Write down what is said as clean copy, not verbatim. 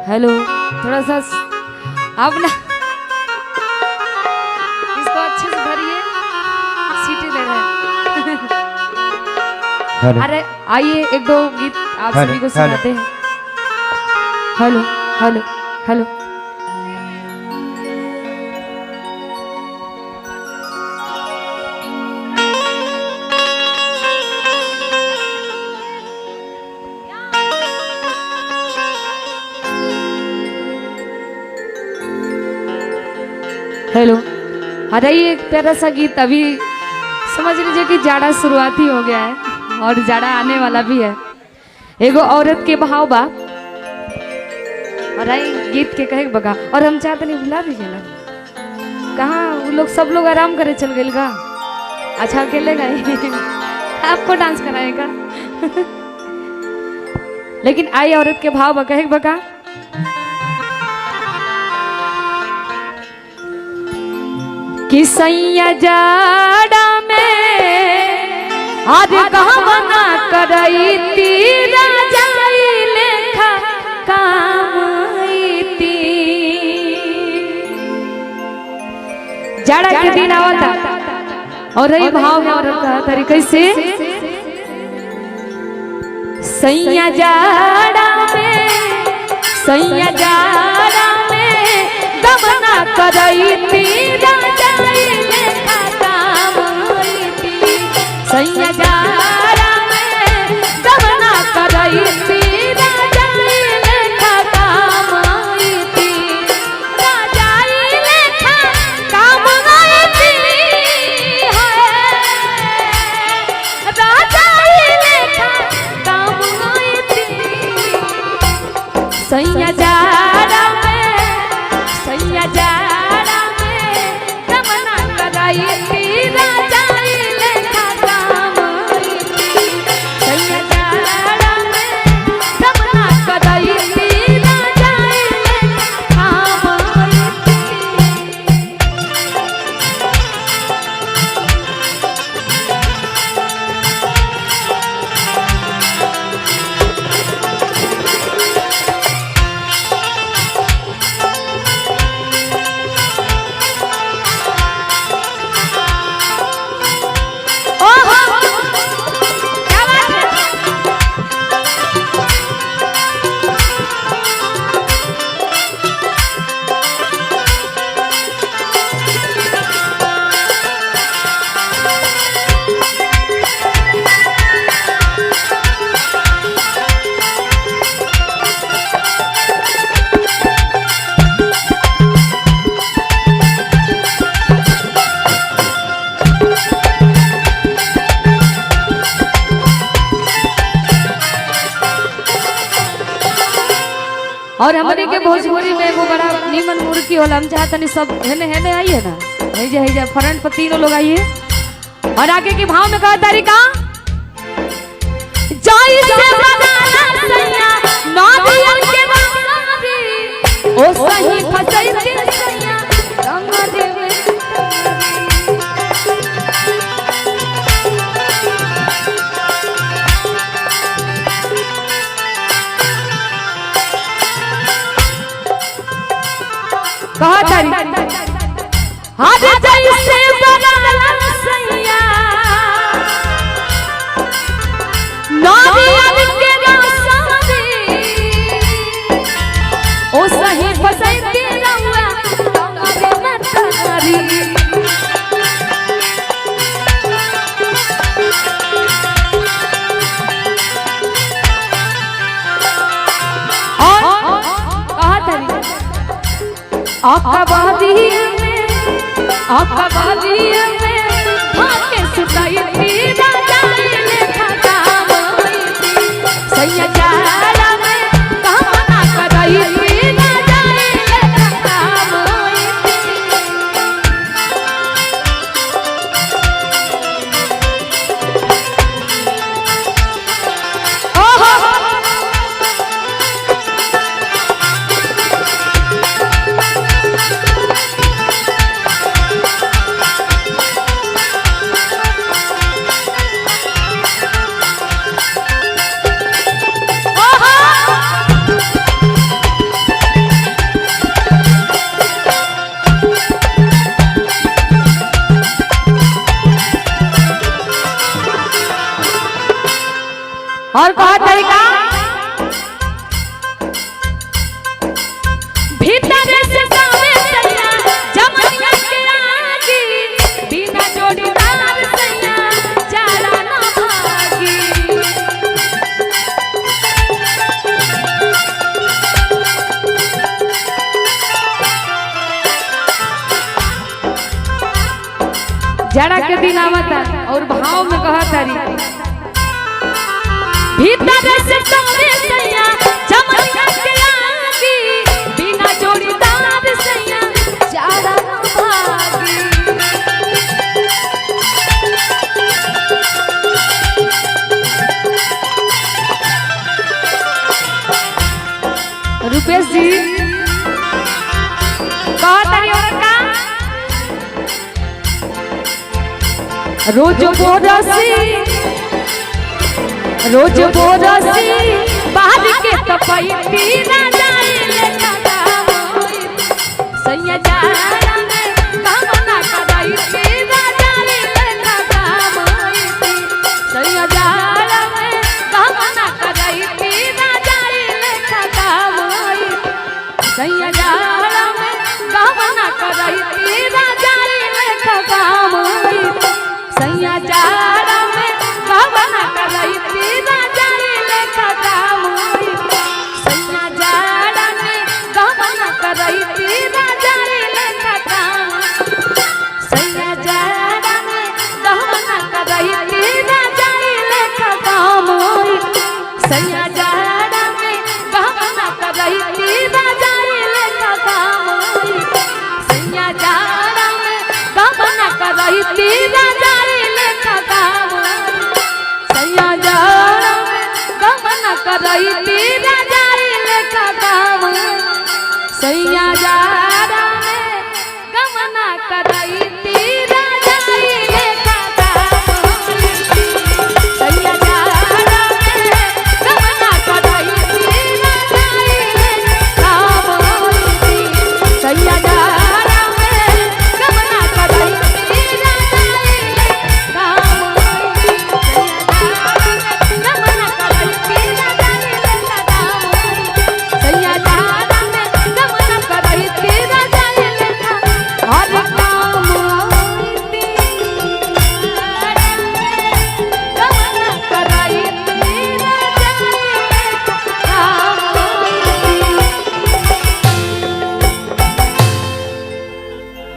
Hello थोड़ा सा आप ना इसको अच्छे से भरिए, सीटी ले रहे हैं। अरे आइए एक दो गीत आप सभी को सुनाते हैं। Hello hello hello hello. अरे ये एक प्यारा सा गीत, अभी समझ लीजिए कि जाड़ा शुरुआती हो गया है और जाड़ा आने वाला भी है। एगो औरत के भाव बा और आई गीत के कहे बगा, और हम चाहते नहीं भुला दीजिए ना। कहाँ वो लोग, सब लोग आराम करे चल गए का। अच्छा अकेले गए आपको डांस कराएगा लेकिन आई औरत के भाव बा कहे बगा, कि सैया जाड़ा में आज कहवना करई तीरा जाई लेखा कामई ती। जाड़ा के दिन आवता और ये भाव में औरत का तरीके से, सैया जाड़ा में, सैया जाड़ा में गमना करई तीरा सैया जाड़ा में गमना करई तीरा जाई लेखा कामई ती। राजाई लेखा कामई ती है, राजाई लेखा कामई ती। सैया जाड़ा में, सैया जाड़ा में गमना करई तीरा जाई लेखा कामई ती। सैया जाड़ा में गमना करई तीरा जाई लेखा कामई ती। और हमने के भोजपुरी में एगो बड़ा नीमन मुर्गी होला, हम चाहते नहीं सब हेने हेने आइए ना, है फ्रंट पर तीनों लोग आइए। और आगे के भाव में कहा तरीका, जाई से बनाना सैया नदियन के बारी, ओ सही फसई के सैया रंग देवे। कहा तारी हाथ जैसे बनाना सैया नदियन के रासारी, ओ सही फसई के रंगा रंगा मतारी। और कहा तारी आकाबादी में भाके सुताई तीरा जाई लेखा कामई ती। सैया जाड़ा में गमना करई तीरा जाई लेखा कामई ती। ओहो दिन आवता और भाव में कहतारी भीतर से तोरे सैया चमनिया के आगी बिना जोड़ीदार सैया जाड़ा भागी रुपेश जी कहतारी और का रोज बोरसी बाहर के तपैती ना जाए लेखा गावई सैया जाड़ा में कामना करैती ना जाए लेखा गावई सैया जाड़ा में कामना करैती ना जाए लेखा गावई सैया जाड़ा में कामना करैती ना जाए लेखा गावई सैया जाड़ा में कामना करैती ना जाए लेखा गावई सैया जाड़ा में कामना करैती ना जाए लेखा गावई सैया जाड़ा में कामना करैती ना जाए लेखा गावई सैया जाड़ा में कामना करैती ना जाए लेखा गावई सैया जाड़ा में कामना करैती ना जाए लेखा गावई सैया जाड़ा में कामना करैती ना जाए लेखा गावई सैया जाड़ा में कामना करैती